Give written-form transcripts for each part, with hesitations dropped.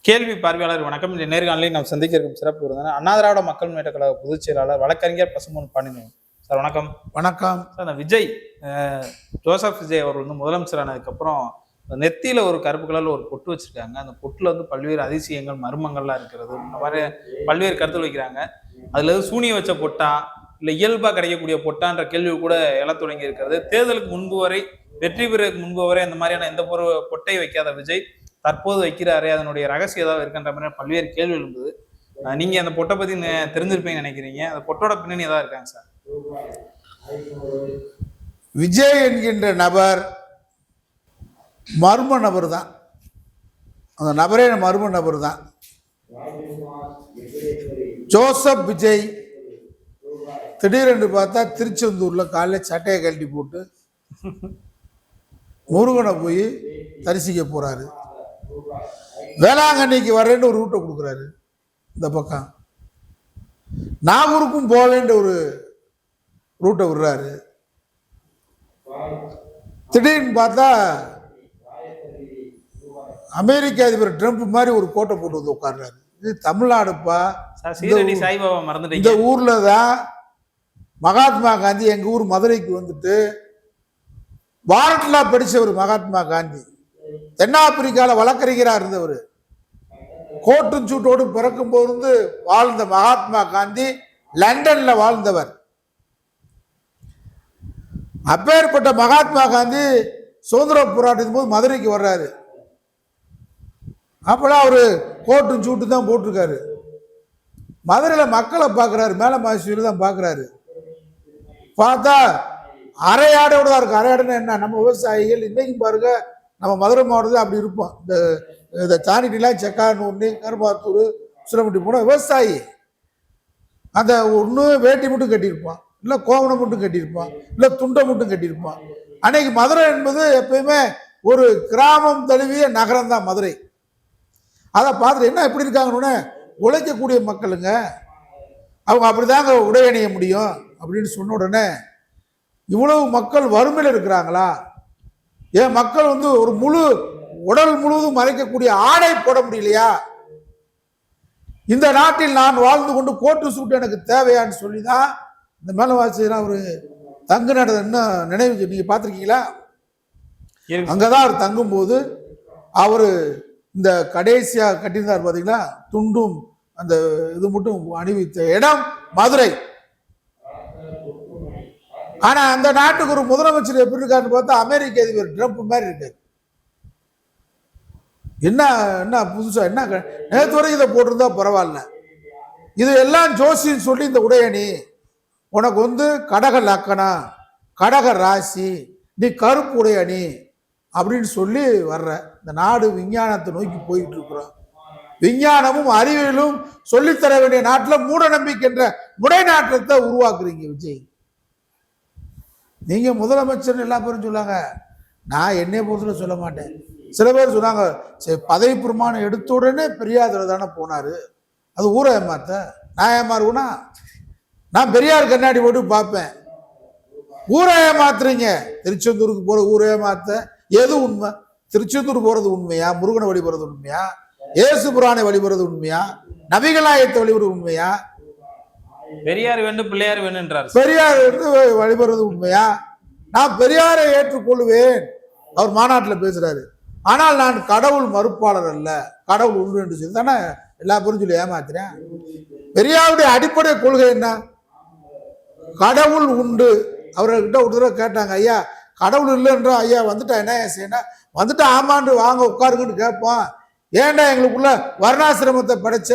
கேள்வி பார்வையாளர் வணக்கம். இந்த நேர்காணலில் நாம் சந்திக்க இருக்கும் சிறப்பு விருந்தினர் அண்ணா திராவிட மக்கள் முன்னேற்ற கழக பொதுச் செயலாளர் வழக்கறிஞர் பசும்பொன் பாண்டியன் சார். வணக்கம். வணக்கம் சார். அந்த விஜய் ஜோசப் விஜய் அவர் வந்து முதலமைச்சர் ஆனதுக்கப்புறம் நெத்தியில ஒரு கருப்பு கலர்ல ஒரு பொட்டு வச்சிருக்காங்க. அந்த பொட்டுல வந்து பல்வேறு அதிசயங்கள் மர்மங்கள்லாம் இருக்கிறது. இந்த மாதிரி பல்வேறு கருத்து வைக்கிறாங்க. அதுல எது சூனிய வச்ச பொட்டா இல்ல இயல்பா கிடைக்கக்கூடிய பொட்டான்ற கேள்வி கூட எழத் தொடங்கி இருக்கிறது. தேர்தலுக்கு முன்பு வரை, வெற்றி பெறுவதற்கு முன்பு வரை அந்த மாதிரியான எந்த ஒரு பொட்டை வைக்காத விஜய் தற்போது வைக்கிறாரு, அதனுடைய ரகசியம் ஏதாவது இருக்கின்ற மாதிரி பல்வேறு கேள்வி எழுந்தது. நீங்க அந்த பொட்டை பத்தி தெரிஞ்சிருப்பீங்கன்னு நினைக்கிறீங்க. அந்த பொட்டோட பின்னணி ஏதாவது இருக்காங்க சார்? விஜய் என்கின்ற நபர் மர்ம நபர் தான். அந்த நபரே மர்ம நபர் தான். ஜோசப் விஜய் திடீரென்று பார்த்தா திருச்செந்தூர்ல காலையில் சட்டையை கழட்டி போட்டு முருகனை போய் தரிசிக்க போறாரு. வேளாங்கண்ணிக்கு வரேன்னு ஒரு ரூட்டை கொடுக்குறாரு. இந்த பக்கம் நாகூருக்கும் போகலேன்ற ஒரு ரூட்டை விடுறாரு. திடீர்னு பார்த்தா அமெரிக்க அதிபர் ட்ரம்ப் மாதிரி ஒரு கோட்டை போட்டு வந்து உட்கார்றாரு. இது தமிழ்நாடுப்பா. இந்த ஊர்ல தான் மகாத்மா காந்தி எங்க ஊர் மதுரைக்கு வந்துட்டு வாரட்லா படிச்சவர். மகாத்மா காந்தி தென்னாப்பிரிக்கால வழக்கறிஞரா இருந்தவர். கோட்டும் சூட்டோடு பிறக்கும் போது வாழ்ந்த மகாத்மா காந்தி லண்டன்ல வாழ்ந்தவர். அப்பேற்பட்ட மகாத்மா காந்தி சுதந்திர போராட்டத்தின் போது மதுரைக்கு வர்றாரு. அப்பெல்லாம் அவரு கோட்டும் சூட்டு தான் போட்டிருக்காரு. மதுரையில மக்களை பார்க்கிறாரு, மேல மாசியில் தான் பார்க்கிறாரு. பார்த்தா அரையாடோட தான் இருக்கு. அரையாடுன்னு என்ன, நம்ம விவசாயிகள் இன்னைக்கும் பாருங்க, நம்ம மதுரை மாவட்டத்தில் அப்படி இருப்போம். இந்த சாணிட்டிலாம் செக்கானூர்னி கருமாத்தூர் சுரமுட்டி போன விவசாயி அந்த ஒன்று வேட்டி மட்டும் கட்டியிருப்பான், இல்லை கோவணம் மட்டும் கட்டியிருப்பான், இல்லை துண்டை மட்டும் கட்டியிருப்பான். அன்னைக்கு மதுரை என்பது எப்பயுமே ஒரு கிராமம் தழுவிய நகரம் தான் மதுரை. அதை பார்த்துட்டு என்ன எப்படி இருக்காங்கன்னு, உழைக்கக்கூடிய மக்களுங்க, அவங்க அப்படிதாங்க உடை அணிய முடியும் அப்படின்னு சொன்ன உடனே இவ்வளவு மக்கள் வறுமையில் இருக்கிறாங்களா? ஏன் மக்கள் வந்து ஒரு முழு உடல் முழுவதும் மறைக்கக்கூடிய ஆடை போட முடியலையா? இந்த நாட்டில் நான் வாழ்ந்து கொண்டு கோட்டு சூட்டு எனக்கு தேவையான்னு சொல்லிதான் இந்த மேலவாசியெல்லாம் ஒரு தங்கு நட இன்னும் நினைவு நீங்க பார்த்துருக்கீங்களா? அங்கதான் அவர் தங்கும் போது அவரு இந்த கடைசியா கட்டியிருந்தார் பாத்தீங்களா, துண்டும் அந்த இது மட்டும் அணிவித்த இடம் மதுரை. ஆனா அந்த நாட்டுக்கு ஒரு முதலமைச்சர் எப்படி இருக்காருன்னு பார்த்தா அமெரிக்க அதிபர் ட்ரம்ப் மாதிரி இருக்காரு. என்ன என்ன புதுசா என்ன நேற்று வரைக்கும் இதை போட்டிருந்தா பரவாயில்ல. இது எல்லாம் ஜோசின்னு சொல்லி இந்த உடையணி உனக்கு வந்து கடக லக்கணம், கடக ராசி, நீ கருப்பு உடையணி அப்படின்னு சொல்லி வர்ற. இந்த நாடு விஞ்ஞானத்தை நோக்கி போயிட்டு இருக்கிறோம். விஞ்ஞானமும் அறிவியலும் சொல்லித்தர வேண்டிய நாட்டில் மூட நம்பிக்கைன்ற முடை நாட்டத்தை உருவாக்குறீங்க விஜய். நீங்க முதலமைச்சர் எல்லா பேரும் சொல்லாங்க, நான் என்னைய பொறுத்தவரை சொல்ல மாட்டேன். சில பேர் சொன்னாங்க பதவி பிரமாணம் எடுத்த உடனே பெரியார் தானே போனாரு, அது ஊரை ஏமாத்த. நான் ஏமாறுவேனா? நான் பெரியார் கண்ணாடி போட்டு பார்ப்பேன். ஊரை ஏமாத்துறீங்க. திருச்செந்தூருக்கு போற ஊரை ஏமாத்த எது உண்மை? திருச்செந்தூர் போறது உண்மையா? முருகனை வழிபடுறது உண்மையா? ஏசு புராணை வழிபடுறது உண்மையா? நபிகளாயத்தை வழிபடுறது உண்மையா? பெரியார் வேண்டும் பிள்ளையார் வேணுன்றார். பெரியார் வழிபடுறது உண்மையா? நான் பெரியாரை ஏற்றுக்கொள்வேன், அவர் மாநாட்டில் பேசுறாரு. ஆனால் நான் கடவுள் மறுப்பாளர் அல்ல, கடவுள் உண்டு என்று சொல்லி தானே எல்லா பேரும் சொல்லி ஏமாத்துறேன். பெரியாருடைய அடிப்படை கொள்கை என்ன? கடவுள் உண்டு. அவர்கிட்ட ஒரு தடவை கேட்டாங்க, ஐயா கடவுள் இல்லைன்றா, ஐயா வந்துட்டா என்ன செய்யணும்? வந்துட்டு ஆமாண்டு வாங்க உட்காருங்கன்னு கேட்போம். ஏன்டா எங்களுக்குள்ள வர்ணாசிரமத்தை படைச்ச?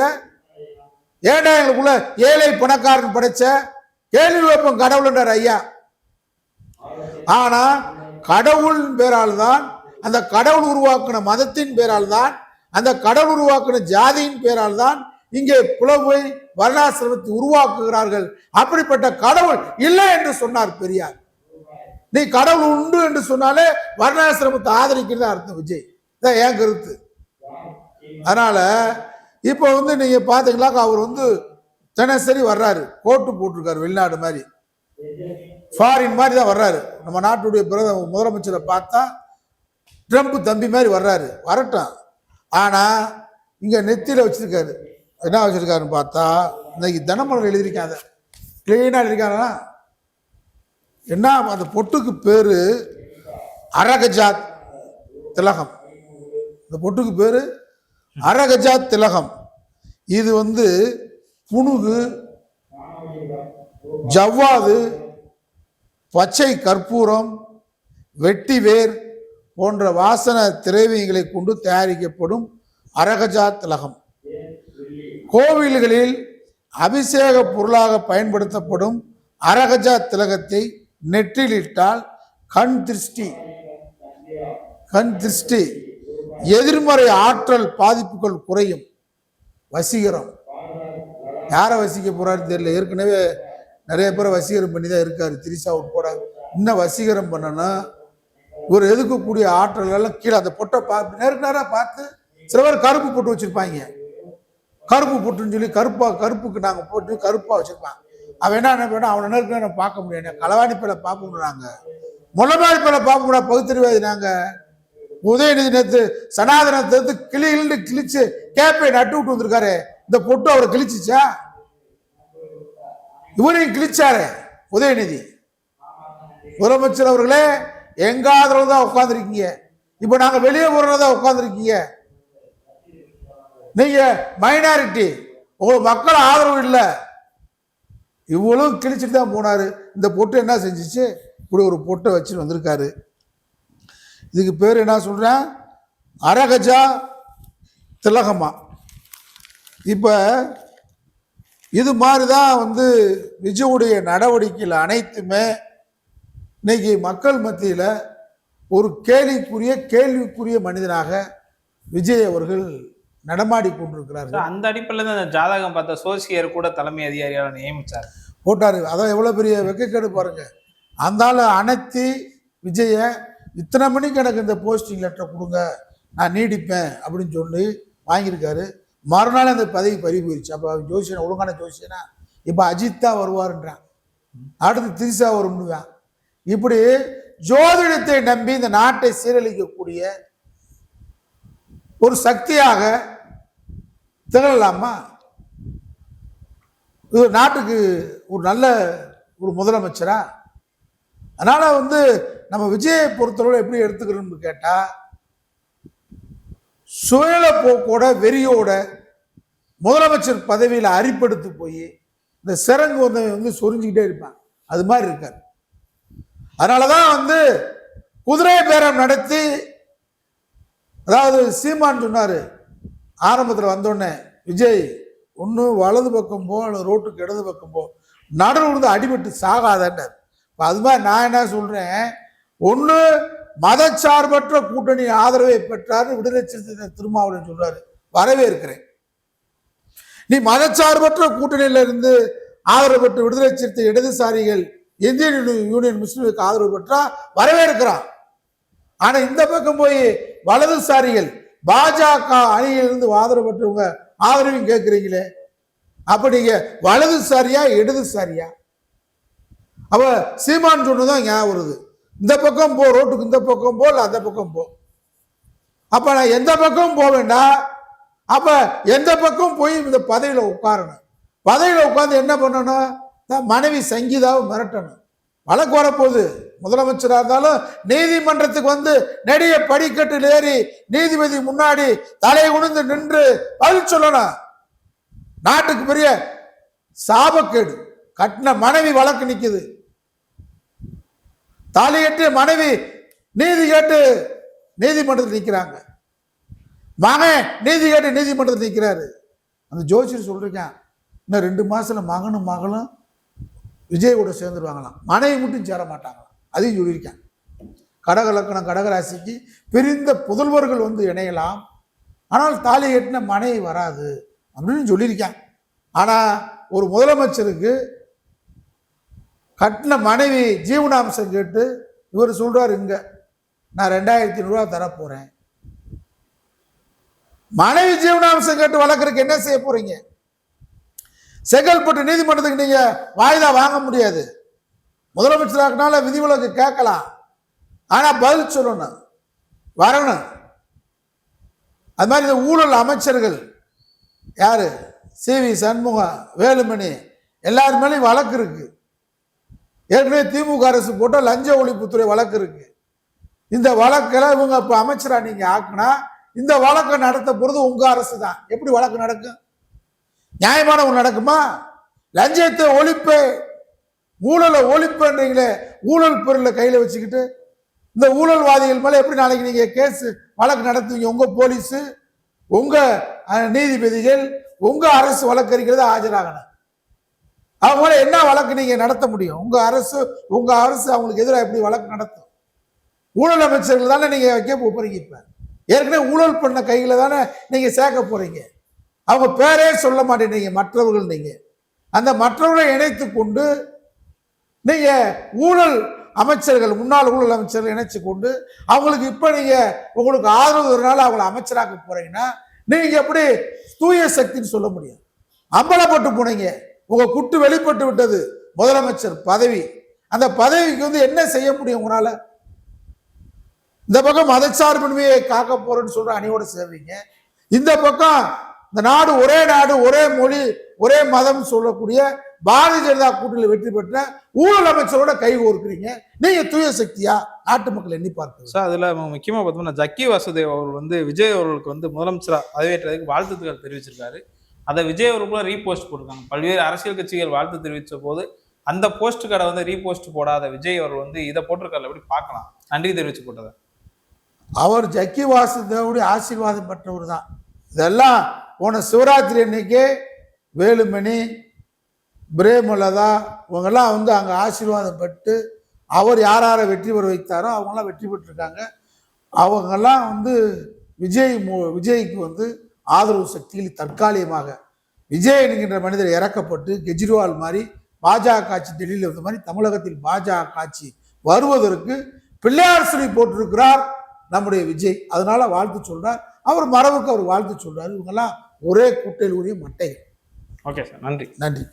ஏன்டா எங்களுக்குள்ள ஏழை பணக்காரன் படைச்ச? கேள்வி வைப்போம் கடவுள்ன்றார் ஐயா. ஆனா கடவுள் பேரால் தான், அந்த கடவுள் உருவாக்கின மதத்தின் பேரால் தான், அந்த கடவுள் உருவாக்கின ஜாதியின் பேரால் தான் இங்கே புலவை வர்ணாசிரமத்தை உருவாக்குகிறார்கள். அப்படிப்பட்ட கடவுள் இல்லை என்று சொன்னார் பெரியார். நீ கடவுள் உண்டு என்று சொன்னாலே வர்ணாசிரமத்தை ஆதரிக்கிறது அர்த்தம் விஜய். இதான் என் கருத்து. அதனால இப்போ வந்து நீங்க பாத்தீங்களா, அவர் வந்து தினசரி வர்றாரு, கோட்டு போட்டிருக்காரு, வெளிநாடு மாதிரி ஃபாரின் மாதிரி தான் வர்றாரு. நம்ம நாட்டுடைய முதலமைச்சரை பார்த்தா ட்ரம்ப் தம்பி மாதிரி வர்றாரு. வரட்டும். ஆனா இங்க நெத்தியில வச்சிருக்காரு. என்ன வச்சிருக்காருன்னு பார்த்தா இன்னைக்கு தினமலர் எழுதியிருக்காங்க, கிளீனா எழுதியிருக்காங்க. என்ன அந்த பொட்டுக்கு பேரு அரகஜாத் திலகம். இந்த பொட்டுக்கு பேரு அரகஜாத் திலகம். இது வந்து புனுகு, ஜவ்வாது, பச்சை கற்பூரம், வெட்டிவேர் போன்ற வாசன திரவியங்களை கொண்டு தயாரிக்கப்படும் அரகஜாத் திலகம். கோவில்களில் அபிஷேக பொருளாக பயன்படுத்தப்படும் அரகஜாத் திலகத்தை நெற்றிலிட்டால் கண் திருஷ்டி, எதிர்மறை ஆற்றல் பாதிப்புகள் குறையும். வசீகரம். யாரை வசிக்க போறாரு தெரியல. ஏற்கனவே நிறைய பேரை வசீகரம் பண்ணி தான் இருக்காரு, திரிசா உட்பட. இன்னும் வசீகரம் பண்ணனா ஒரு எதுக்கக்கூடிய ஆற்றல் எல்லாம் கீழே அந்த பொட்டை நேருக்கு நேராக பார்த்து சில பேர் கருப்பு போட்டு வச்சிருப்பாங்க. கருப்பு போட்டுன்னு சொல்லி கருப்புக்கு நாங்கள் போட்டு கருப்பாக வச்சிருப்பான். அவன் என்ன பண்ணா அவனை நேருக்கு நேரம் பார்க்க முடியாது. களவாணி பேரை பார்க்க முடியாங்க, முள்ளமாரி பேரை பார்க்க முடியாது, பகுத்தறிவாதி. நாங்கள் உதயநிதி நேற்று சனாதனத்தை கிழிச்சு கேப்பை நட்டு விட்டு வந்திருக்காரு. இந்த பொட்டு அவரை கிழிச்சிச்சா? இவரையும் கிழிச்சாரு உதயநிதி. முதலமைச்சர் அவர்களே, எங்க ஆதரவு தான் உட்கார்ந்துருக்கீங்க. இப்ப நாங்க வெளியே போறதான் உட்கார்ந்துருக்கீங்க. நீங்க மைனாரிட்டி, உங்களுக்கு மக்கள் ஆதரவு இல்லை. இவ்வளவு கிழிச்சிட்டு தான் போனாரு. இந்த பொட்டு என்ன செஞ்சிச்சு? இப்படி ஒரு பொட்டை வச்சுட்டு வந்திருக்காரு. இதுக்கு பேர் என்ன சொல்றேன்? அரகஜா திலகமா. இப்ப இது மாதிரிதான் வந்து விஜயுடைய நடவடிக்கைகள் அனைத்துமே இன்னைக்கு மக்கள் மத்தியில ஒரு கேள்விக்குரிய மனிதனாக விஜய் அவர்கள் நடமாடி கொண்டிருக்கிறார்கள். அந்த அடிப்படையில் தான் அந்த ஜாதகம் பார்த்த சோசியர் கூட தலைமை அதிகாரியால் நியமிச்சார், போட்டாரு. அதான் எவ்வளவு பெரிய வெக்கக்கேடு பாருங்க. அந்த ஆள் அனைத்து விஜய இத்தனை மணிக்கு எனக்கு இந்த போஸ்டிங் லெட்டர் கொடுங்க, நான் நீடிப்பேன் அப்படின்னு சொல்லி வாங்கியிருக்காரு. மறுநாள் அந்த பதவி பறி போயிடுச்சு. அப்போ ஜோசியனா, ஒழுங்கான ஜோசியனா, இப்போ அஜித் தான் வருவாருன்றான், அடுத்து திரிசா வரும்னுவான். இப்படி ஜோதிடத்தை நம்பி இந்த நாட்டை சீரழிக்கக்கூடிய ஒரு சக்தியாக திகழலாமா? இது நாட்டுக்கு ஒரு நல்ல ஒரு முதலமைச்சரா? அதனால வந்து நம்ம விஜயை பொறுத்தவரை எப்படி எடுத்துக்கிறோம்னு கேட்டா, சுயல போக்கோட வெறியோட முதலமைச்சர் பதவியில் அரிப்படுத்து போய் இந்த சிறங்கு வந்து சொரிஞ்சுக்கிட்டே இருப்பான். அது மாதிரி இருக்காரு. அதனாலதான் வந்து குதிரை பேரம் நடத்தி, அதாவது சீமான் சொன்னாரு ஆரம்பத்தில் வந்தோடனே, விஜய் ஒன்று வலது பக்கம் போ அல்லது ரோட்டுக்கு இடது பக்கம் போ, நடுவில் இருந்து அடிபட்டு சாகாதன்றார். அது மாதிரி நான் என்ன சொல்றேன், ஒன்று மதச்சார்பற்ற கூட்டணி ஆதரவை பெற்றார் விடுதலை சிறுத்தை திருமாவளவன் சொல்றாரு, வரவேற்கிறேன். நீ மதச்சார்பற்ற கூட்டணியில இருந்து ஆதரவு பெற்ற விடுதலை சிறுத்தை இடதுசாரிகள் இந்தியன் யூனியன் முஸ்லீம் லீக் ஆதரவு பெற்றா வரவேற்கிறான். ஆனா இந்த பக்கம் போய் வலதுசாரிகள் பாஜக அணியிலிருந்து ஆதரவு பெற்றவங்க ஆதரவையும் கேட்கிறீங்களே, அப்ப நீங்க வலதுசாரியா இடதுசாரியா? அவ சீமான் சொன்னதான் ஞாபகம் வருது, இந்த பக்கம் போ, ரோட்டுக்கு இந்த பக்கம் போ, இல்ல அந்த பக்கம் போ. அப்ப நான் எந்த பக்கம் போக வேண்டாம், அப்ப எந்த பக்கம் போய் இந்த பதவியில உட்காரணும். பதவியில உட்கார்ந்து என்ன பண்ணணும்? மனைவி சங்கீதாவை மிரட்டணும். வழக்கு வரப்போகுது. முதலமைச்சராக இருந்தாலும் நீதிமன்றத்துக்கு வந்து நெடிய படிக்கட்டில் ஏறி நீதிபதி முன்னாடி தலை குனிந்து நின்று பதில் சொல்லணும். நாட்டுக்கு பெரிய சாபக்கேடு. கட்டின மனைவி வழக்கு நிக்குது, தாலி கட்டிய மனைவி நீதி கேட்டு நீதிமன்றத்தில் நிற்கிறாங்க, மகன் நீதி கேட்டு நீதிமன்றத்தில் நிற்கிறாரு. அந்த ஜோசியர் சொல்றேன், இன்னும் 2 மாசத்துல மகனும் மகளும் விஜய் கூட சேர்ந்துருவாங்களாம், மனைவி மட்டும் சேர மாட்டாங்களாம். அதையும் சொல்லியிருக்கேன். கடக லக்கணம் கடகராசிக்கு பிரிந்த புதல்வர்கள் வந்து இணையலாம், ஆனால் தாலி கட்டின மனைவி வராது அப்படின்னு சொல்லியிருக்கேன். ஆனா ஒரு முதலமைச்சருக்கு கட்டின மனைவி ஜீவனாம்சம் கேட்டு இவர் சொல்றாரு, இங்க நான் 2500 ரூபா தரப்போறேன். மனைவி ஜீவனாம்சம் கேட்டு வளர்க்கறதுக்கு என்ன செய்ய போறீங்க? செங்கல்பட்டு நீதிமன்றத்துக்கு நீங்க வாய்தா வாங்க முடியாது. முதலமைச்சராக்கனால விதிவிலக்கு கேட்கலாம், ஆனா பதில் சொல்லணும், வரணும். அது மாதிரி இந்த ஊழல் அமைச்சர்கள் யாரு? சிவி சண்முகம், வேலுமணி, எல்லார் மேலேயும் வழக்கு இருக்கு. ஏற்கனவே திமுக அரசு போட்ட லஞ்ச ஒழிப்புத்துறை வழக்கு இருக்கு. இந்த வழக்கில் இவங்க இப்ப அமைச்சரா நீங்க ஆக்குனா இந்த வழக்கை நடத்த போறது உங்க அரசு தான். எப்படி வழக்கு நடக்கும்? நியாயமான ஒன்று நடக்குமா? லஞ்சத்தை ஒழிப்பு, ஊழலை ஒழிப்புன்றீங்களே, ஊழல் பொருளை கையில வச்சுக்கிட்டு இந்த ஊழல்வாதிகள் மேல எப்படி நாளைக்கு நீங்க கேஸ் வழக்கு நடத்துவீங்க? உங்க போலீஸ், உங்க நீதிபதிகள், உங்க அரசு வழக்கறிஞர்கள் தான் ஆஜராகணும். அவங்க மேல என்ன வழக்கு நீங்க நடத்த முடியும்? உங்க அரசு அவங்களுக்கு எதிராக எப்படி வழக்கு நடத்தும்? ஊழல் அமைச்சர்கள் தானே நீங்க வைக்க போறீங்க. இப்ப ஏற்கனவே ஊழல் பண்ண கையில தானே நீங்க சேர்க்க போறீங்க. அவங்க பேரே சொல்ல மாட்டேங்க, மற்றவர்கள். நீங்க அந்த மற்றவர்களை இணைத்து கொண்டு நீங்க ஊழல் அமைச்சர்கள், முன்னாள் ஊழல் அமைச்சர்கள் இணைச்சு கொண்டு அவங்களுக்கு இப்ப நீங்க உங்களுக்கு ஆதரவுனால அவங்களை அமைச்சராக்க போறீங்கன்னா நீங்க எப்படி தூய சக்தின்னு சொல்ல முடியும்? அம்பலப்பட்டு போனீங்க, உங்க குட்டு வெளிப்பட்டு விட்டது. முதலமைச்சர் பதவி, அந்த பதவிக்கு என்ன செய்ய முடியும் உங்களால? இந்த பக்கம் மதச்சார்பின்மையை காக்க போறேன்னு சொல்ற அணியோட சேர்றீங்க, இந்த பக்கம் இந்த நாடு ஒரே மொழி ஒரே மதம் சொல்லக்கூடிய பாரதிய ஜனதா கூட்டணியில் வெற்றி பெற்ற ஊழல் அமைச்சரோட கை கோர்க்கிறீங்க. நீங்க தூய சக்தியா? நாட்டு மக்கள் எண்ணி பார்க்க சார். அதுல முக்கியமா பார்த்தோம்னா ஜக்கி வாசுதேவ் அவர் விஜய் அவர்களுக்கு முதலமைச்சரா பதவியேற்றதுக்கு வாழ்த்துக்கள் தெரிவிச்சிருக்காரு. அதை விஜய் அவர்களுக்குள்ள ரீபோஸ்ட் போட்டிருக்காங்க. பல்வேறு அரசியல் கட்சிகள் வாழ்த்து தெரிவித்த போது அந்த போஸ்ட் கடை ரீபோஸ்ட் போடாத விஜய் அவர் இதை போட்டிருக்காரு. எப்படி பார்க்கலாம்? நன்றி தெரிவிச்சு போட்டதை. அவர் ஜக்கி வாசுதேவுடைய ஆசீர்வாதம் பெற்றவர் தான். இதெல்லாம் போன சிவராத்திரி அன்னைக்கே வேலுமணி, பிரேமலதா இவங்கெல்லாம் அங்கே ஆசீர்வாதம் பெற்று அவர் யாரை வெற்றி பெற வைத்தாரோ அவங்கெல்லாம் வெற்றி பெற்றிருக்காங்க. அவங்கெல்லாம் விஜய்க்கு ஆதரவு சக்தியில் தற்காலிகமாக விஜய் என்கின்ற மனிதர் இறக்கப்பட்டு கெஜ்ரிவால் மாதிரி பாஜக ஆட்சி டெல்லியில் இருந்த மாதிரி தமிழகத்தில் பாஜக ஆட்சி வருவதற்கு பிள்ளையார் சொல்லி போட்டிருக்கிறார் நம்முடைய விஜய். அதனால வாழ்த்து சொல்றார். அவர் மரபுக்கு அவர் வாழ்த்து சொல்றாரு. இவங்கெல்லாம் ஒரே கூட்டையில் உரிய மட்டைகள். ஓகே சார், நன்றி. நன்றி.